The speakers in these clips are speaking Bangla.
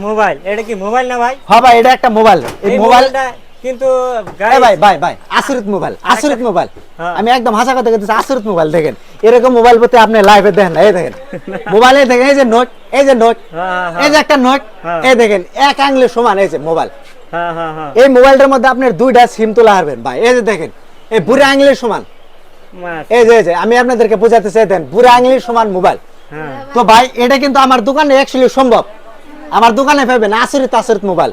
মোবাইল এটা কি মোবাইল না ভাই? হ্যাঁ ভাই, এটা একটা মোবাইল। এই মোবাইলটা কিন্তু ভাই আসরিত মোবাইল, আসরিত মোবাইল। হ্যাঁ। আমি একদম হাসা কথা বলতেছি, আসরিত মোবাইল। দেখেন এরকম মোবাইল পেতে আপনি লাইভে দেখেন না। এই দেখেন মোবাইলে দেখেন, এই যে নোট, এই যে নোট, এই যে একটা নোট, এই দেখেন এক আঙ্গুলের সমান এই যে মোবাইল। এই মোবাইলটার মধ্যে আপনার দুইটা সিম তোলা হারবেন ভাই। এই যে দেখেন এই বুড়া আঙ্গুলের সমান। এই যে আমি আপনাদেরকে বোঝাতে চাই, দেন বুড়া আঙ্গুলের সমান মোবাইল। তো ভাই এটা কিন্তু আমার দোকানে অ্যাকচুয়ালি সম্ভব। আমার দোকানে পাবেন আসরিত আসরিত মোবাইল।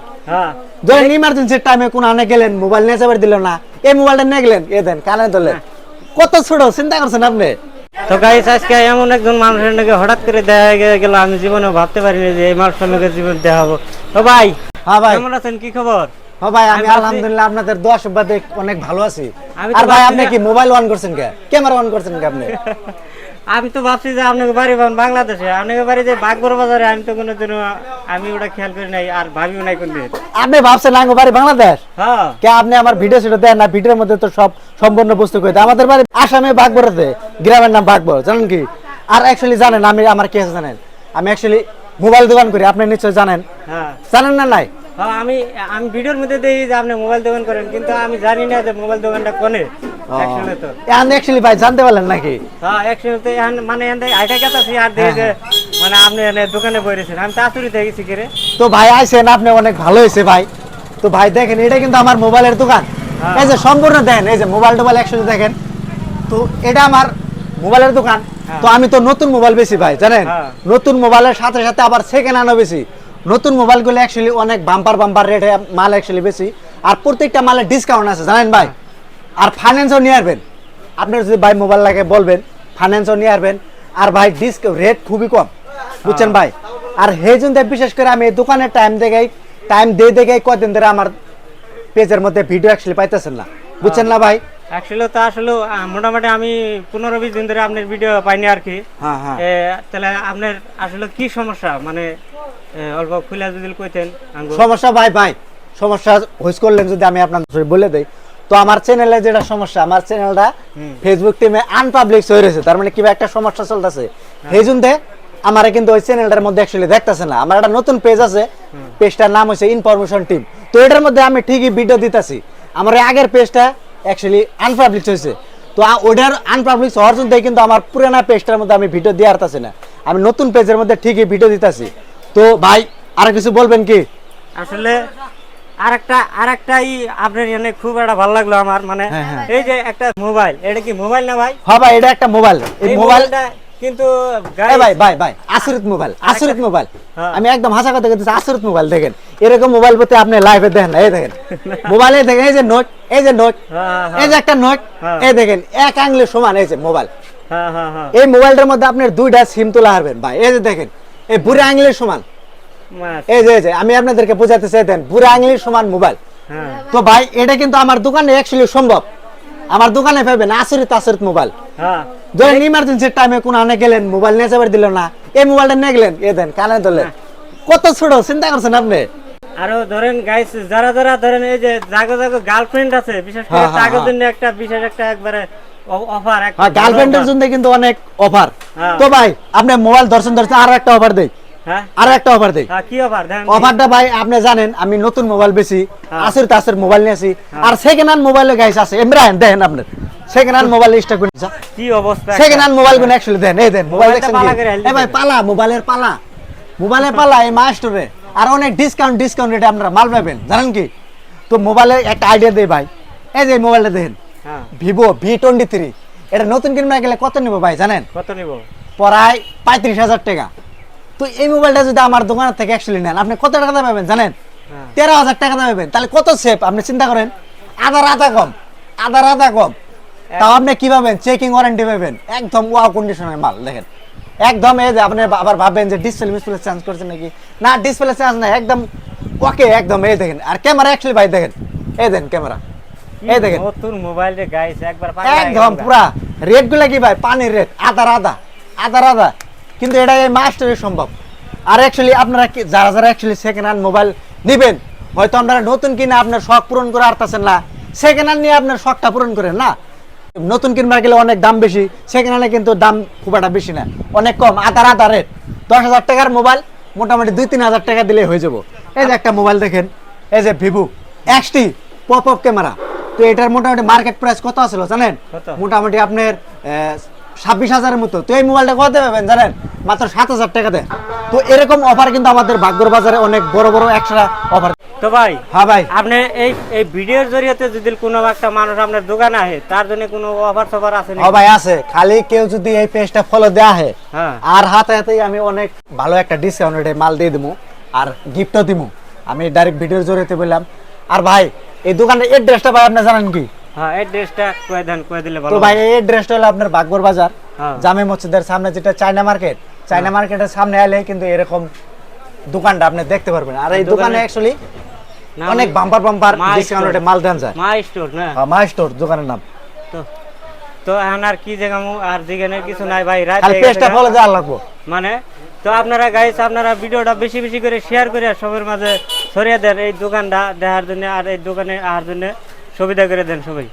ধরেন ইমার্জেন্সির টাইমে কোন আনে গেলেন, মোবাইল নিয়ে যাবার দিল না, এই মোবাইলটা নিয়ে গেলেন, এ দেন কানে ধরলেন। কত ছোট চিন্তা করছেন আপনি? তো গাইস আজকে এমন একজন মানুষের নাকি হঠাৎ করে দেখা গেল, আমি জীবনে ভাবতে পারিনি যে এই মানুষটার নাকি জীবন দেখা হবো। তো ভাই, হ্যাঁ ভাই, কেমন আছেন, কি খবর? হ্যাঁ ভাই, আমি আলহামদুলিল্লাহ আপনাদের দোয়া সুবাদে অনেক ভালো আছি। আমি আর তো ভাই ভাবছি আপনি কি মোবাইল অন করছেন কে, ক্যামেরা অন করছেন কে আপনি? আমি তো ভাবছি যে আপনাকে বাড়ি বাংলাদেশে, আপনাকে বাড়ি যে বাগবড় বাজারে, আমি তো কোনো দিন আমি ওটা খেয়াল করি নাই আর ভাবিও নাই কোনদিন। আপনি ভাবছেন আঙ্গো বাড়ি বাংলাদেশ? হ্যাঁ। কে আপনি আমার ভিডিও সেটা দেন না? ভিডিওর মধ্যে তো সব সম্পূর্ণ বস্তু কই দেয়। আমাদের বাড়ি আসামে বাগবড়াতে, গ্রামের নাম বাগবড়, জানেন কি? আর অ্যাকচুয়ালি জানেন আমি আমার কি আছে জানেন? আমি অ্যাকচুয়ালি মোবাইল দোকান করি, আপনি নিশ্চয় জানেন। হ্যাঁ। জানেন না? নাই হ্যাঁ, আমি ভিডিওর মধ্যে দেখি যে আপনি মোবাইল দোকান করেন, কিন্তু আমি জানি না যে মোবাইল দোকানটা কোনে। অ্যাকচুয়ালি তো অ্যাকচুয়ালি ভাই জানতে পারলেন নাকি? হ্যাঁ, অ্যাকচুয়ালি তো মানে আইটা কাটাছি আর দেখি যে মানে আপনি এনে দোকানে বইরেছেন, আমি তো আচরিত হয়ে গেছি রে। তো ভাই আইছেন আপনি, অনেক ভালো হয়েছে ভাই। তো ভাই দেখেন এটা কিন্তু আমার মোবাইলের দোকান। এই যে সম্পূর্ণ দেখেন, এই যে মোবাইল টোবাইল একসাথে দেখেন। তো এটা আমার মোবাইলের দোকান। তো আমি তো নতুন মোবাইল বেশি ভাই, জানেন? নতুন মোবাইলের সাথে সাথে আবার সেকেন্ড হ্যান্ডও বেশি। নতুন মোবাইলগুলো অ্যাকচুয়ালি অনেক বাম্পার রেটে মাল অ্যাকচুয়ালি বেশি, আর প্রত্যেকটা মালের ডিসকাউন্ট আছে, জানেন ভাই? আর ফাইন্যান্সও নিয়ে আসবেন। আপনার যদি ভাই মোবাইল লাগে বলবেন, ফাইন্যান্সও নিয়ে আসবেন। আর ভাই ডিসকাউন্ট রেট খুবই কম, বুঝছেন ভাই? আর সেই জন্য বিশেষ করে আমি দোকানের টাইম দেখে কদিন ধরে আমার পেজের মধ্যে ভিডিও অ্যাকচুয়ালি পাইতেছেন না, বুঝছেন না ভাই? অ্যাকচুয়ালি তো আসলে মোটামুটি আমি 15-20 দিন ধরে আপনার ভিডিও পাইনি আর কি। হ্যাঁ হ্যাঁ। তাহলে আপনার আসলে কি সমস্যা, মানে অল্প খুলে যদি কইতেন। সমস্যা ভাই সমস্যা হইস করলেন যদি আমি আপনাদের বলে দেই, তো আমার চ্যানেলে যেটা সমস্যা, আমার চ্যানেলটা ফেসবুক টিমে আনপাবলিক হয়ে রয়েছে। তার মানে কিবা একটা সমস্যা চলতেছে, সেই জন্য আমারে কিন্তু ওই চ্যানেলটার মধ্যে অ্যাকচুয়ালি দেখতেছে না। আমার একটা নতুন পেজ আছে, পেজটার নাম হচ্ছে ইনফরমেশন টিম। তো এটার মধ্যে আমি ঠিকই ভিডিও দিতেছি। আমার আগের পেজটা অ্যাকচুয়ালি আনপাবলিক হয়েছে, তো ওটার আনপাবলিক হওয়ার জন্য কিন্তু আমার পুরানা পেজটার মধ্যে আমি ভিডিও দিয়ে আসতেছি না। আমি নতুন পেজের মধ্যে ঠিকই ভিডিও দিতেছি। তো ভাই আর কিছু বলবেন কি? আসলে আরেকটাই আপনার এনে খুব একটা ভালো লাগলো আমার, মানে এই যে একটা মোবাইল, এটা কি মোবাইল না ভাই? হ্যাঁ ভাই, এটা একটা মোবাইল। এই মোবাইলটা কিন্তু ভাই আসরিত মোবাইল, আসরিত মোবাইল। আমি একদম হাসা কথা বলতেছি, আসরিত মোবাইল। দেখেন এরকম মোবাইল পেতে আপনি লাইভে দেখেন না। এই দেখেন মোবাইলে দেখেন, এই যে নোট, এই যে নোট, এই যে একটা নোট, এই দেখেন এক আঙ্গুলের সমান এই যে মোবাইল। এই মোবাইলটার মধ্যে আপনার দুইটা সিম তোলা হারবেন ভাই। এই যে দেখেন এই বুড়া আঙ্গুলের সমান। এই যে আমি আপনাদেরকে বোঝাতে চাই, দেন বুড়া আঙ্গুলের সমান মোবাইল। তো ভাই এটা কিন্তু আমার দোকানে অ্যাকচুয়ালি সম্ভব। আমার দোকানে পাবেন আসরিত আসরিত মোবাইল। ধরেন ইমার্জেন্সির টাইমে কোন আনে গেলেন, মোবাইল নিয়ে যাবার দিল না, এই মোবাইলটা নিয়ে গেলেন, এ দেন কানে ধরলেন। কত ছোট চিন্তা করছেন আপনি? আরো ধরেন গাইস, যারা ধরেন এই যে জাগো গার্লফ্রেন্ড আছে, বিশেষ করে তাদের জন্য একটা বিশেষ একটা একবারে অফার। গার্লফ্রেন্ডের জন্য কিন্তু অনেক অফার। তো ভাই আপনি মোবাইল দর্শন আর একটা অফার দেই, আরো একটা অফার দেই। কি অফার দেন? অফারটা ভাই আপনি জানেন আমি নতুন মোবাইল বেশি, আসরিত আসরিত মোবাইল নিয়েছি। আর সেকেন্ড হ্যান্ড মোবাইলে গাইস আছে, ইমরান দেখেন আপনার সেকেন্ড হ্যান্ড মোবাইল স্টক করে কি অবস্থা। সেকেন্ড হ্যান্ড মোবাইল গুলো অ্যাকচুয়ালি দেন, এই দেন মোবাইল দেখছেন কি? এই ভাই পালা, মোবাইলের পালা এই মাস্টরে। আর অনেক ডিসকাউন্ট রেটে আপনারা মাল পাবেন, জানেন কি? তো মোবাইলের একটা আইডিয়া দেই ভাই। এই যে মোবাইলটা দেখেন, ভিভো V23। এটা নতুন কিনতে গেলে কত নিব ভাই জানেন? কত নিব? প্রায় 35,000 টাকা। তো এই মোবাইলটা যদি আমার দোকান থেকে অ্যাকচুয়ালি নেন, আপনি কত টাকা পাবেন জানেন? 13,000 টাকা পাবেন। তাহলে কত সেফ আপনি চিন্তা করেন। আধা কম। তাও আপনি কি পাবেন? চেকিং ওয়ারেন্টি পাবেন, একদম ওয়াও কন্ডিশনের মাল। দেখেন একদম, এই যে আপনি আবার ভাববেন যে ডিসপ্লে চেঞ্জ করছেন নাকি, না ডিসপ্লে চেঞ্জ না, একদম ওকে একদম। এই দেখেন, আর ক্যামেরা অ্যাকচুয়ালি ভাই দেখেন, এই দেখেন ক্যামেরা, এই দেখেন নতুন মোবাইল রে গাইস, একবার একদম পুরা রেট গুলা কি ভাই পানির রেট, আধা। কিন্তু এটা এই মাস্টারে সম্ভব। আর অ্যাকচুয়ালি আপনারা যারা অ্যাকচুয়ালি সেকেন্ড হ্যান্ড মোবাইল নেবেন, হয়তো আপনারা নতুন কিনে আপনার শখ পূরণ করে আসতেছেন না, সেকেন্ড হ্যান্ড নিয়ে আপনার শখটা পূরণ করেন না। নতুন কিনবার গেলে অনেক দাম বেশি, সেকেন্ড হ্যান্ডে কিন্তু দাম খুব একটা বেশি না, অনেক কম, আধা রেট। 10,000 টাকার মোবাইল মোটামুটি 2-3 হাজার টাকা দিলে হয়ে যাবো। এই যে একটা মোবাইল দেখেন, এই যে Vivo XT pop up camera. তো এটার মোটামুটি মার্কেট প্রাইস কত আছিল জানেন? কত? মোটামুটি আপনার 26,000-এর মতো। তো এই মোবাইলটা কত পাবেন জানেন? মাত্র 7,000 টাকা দেয়। তো এরকম অফার কিন্তু আমাদের ভাগ্যর বাজারে অনেক বড় বড় এক্সট্রা অফার। তো ভাই হ্যাঁ ভাই, আপনি এই ভিডিওর জরিয়াতে যদি কোনো একটা মানুষ আপনার দোকানে আসে তার জন্য কোনো অফার সফার আছে হ্যাঁ ভাই আছে। খালি কেউ যদি এই পেজটা ফলো দেয়া হয় হ্যাঁ আর হাতে হাতেই আমি অনেক ভালো একটা ডিসকাউন্টে মাল দিয়ে দেবো আর গিফটও দিব। আমি ডাইরেক্ট ভিডিওর জরিয়াতে বললাম। আর ভাই এই দোকানের এড্রেসটা ভাই আপনি জানেন কি? হ্যাঁ অ্যাড্রেসটা কয়ে দিলে ভালো তো ভাই এই এড্রেসটা হলো আপনার বাগবর বাজার হ্যাঁ। জামে মসজিদের সামনে, যেটা চায়না মার্কেটের সামনে এলে কিন্তু এরকম দোকানটা আপনি দেখতে পারবেন। আর এই দোকানে অ্যাকচুয়ালি নাম- অনেক বাম্পার মা ডিসকাউন্টে মাল দেন যায়। মা স্টোর না মা স্টোর দোকানের নাম। তো তো এখন আর কি জায়গা আর যেখানে কিছু নাই ভাই রাত খালি হয়ে পেজটা গেছে। ফলো দেওয়া লাগবো। মানে তো আপনারা গাইস আপনারা ভিডিওটা বেশি বেশি করে শেয়ার করে সবার মাঝে ছড়িয়ে দেন এই দোকানটা দেখার জন্য আর এই দোকানে আসার জন্য সুবিধা করে দেন সবাই।